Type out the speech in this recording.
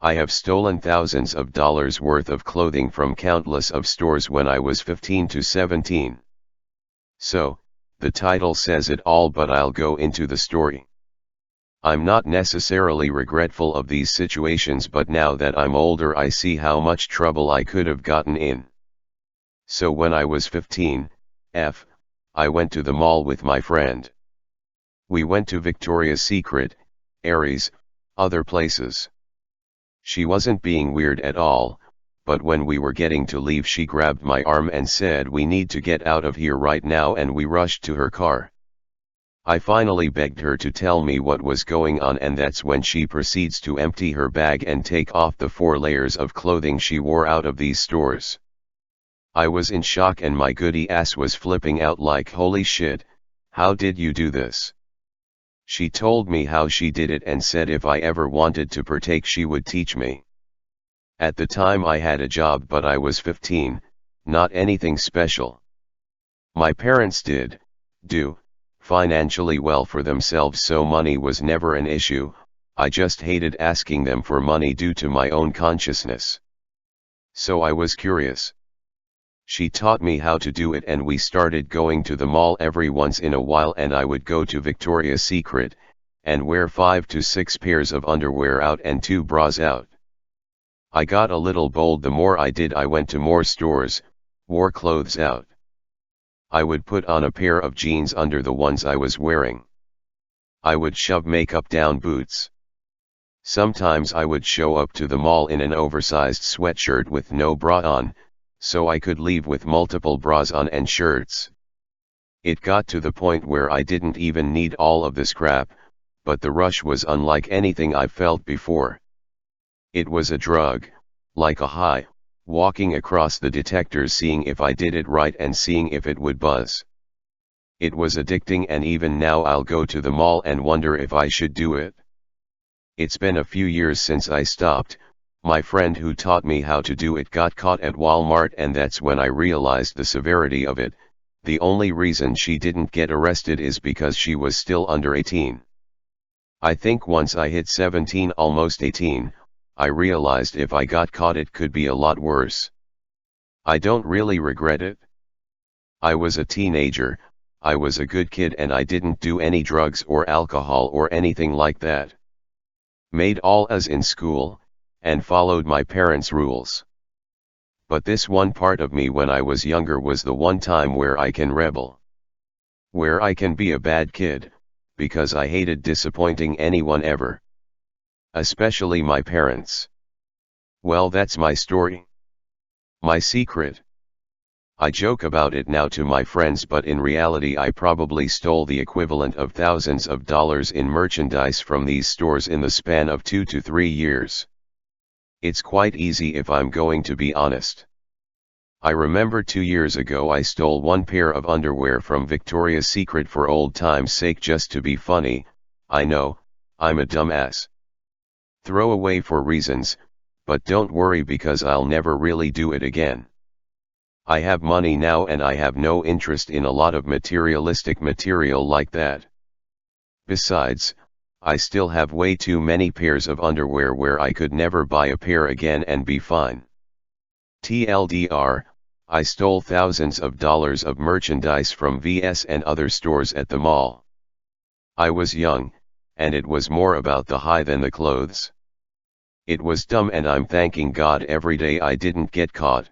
I have stolen thousands of dollars worth of clothing from countless of stores when I was 15 to 17. So, the title says it all, but I'll go into the story. I'm not necessarily regretful of these situations, but now that I'm older I see how much trouble I could have gotten in. So when I was 15, I went to the mall with my friend. We went to Victoria's Secret, Aries, other places. She wasn't being weird at all, but when we were getting to leave she grabbed my arm and said we need to get out of here right now, and we rushed to her car. I finally begged her to tell me what was going on, and that's when she proceeds to empty her bag and take off the 4 layers of clothing she wore out of these stores. I was in shock and my goody ass was flipping out like, holy shit, how did you do this? She told me how she did it and said if I ever wanted to partake she would teach me. At the time I had a job, but I was 15, not anything special. My parents did financially well for themselves, so money was never an issue. I just hated asking them for money due to my own consciousness. So I was curious. She taught me how to do it and we started going to the mall every once in a while, and I would go to Victoria's Secret, and wear 5 to 6 pairs of underwear out and 2 bras out. I got a little bold. The more I did, I went to more stores, wore clothes out. I would put on a pair of jeans under the ones I was wearing. I would shove makeup down boots. Sometimes I would show up to the mall in an oversized sweatshirt with no bra on, so I could leave with multiple bras on and shirts. It got to the point where I didn't even need all of this crap, but the rush was unlike anything I felt before. It was a drug, like a high, walking across the detectors, seeing if I did it right and seeing if it would buzz. It was addicting, and even now I'll go to the mall and wonder if I should do it. It's been a few years since I stopped. My friend who taught me how to do it got caught at Walmart, and that's when I realized the severity of it. The only reason she didn't get arrested is because she was still under 18. I think once I hit 17, almost 18, I realized if I got caught it could be a lot worse. I don't really regret it. I was a teenager, I was a good kid, and I didn't do any drugs or alcohol or anything like that. Made all A's in school, and followed my parents' rules. But this one part of me when I was younger was the one time where I can rebel. Where I can be a bad kid, because I hated disappointing anyone ever. Especially my parents. Well, that's my story. My secret. I joke about it now to my friends, but in reality I probably stole the equivalent of thousands of dollars in merchandise from these stores in the span of 2 to 3 years. It's quite easy if I'm going to be honest. I remember 2 years ago I stole 1 pair of underwear from Victoria's Secret for old time's sake, just to be funny. I know, I'm a dumbass. Throw away for reasons, but don't worry because I'll never really do it again. I have money now and I have no interest in a lot of materialistic material like that. Besides, I still have way too many pairs of underwear where I could never buy a pair again and be fine. TLDR, I stole thousands of dollars of merchandise from VS and other stores at the mall. I was young, and it was more about the high than the clothes. It was dumb, and I'm thanking God every day I didn't get caught.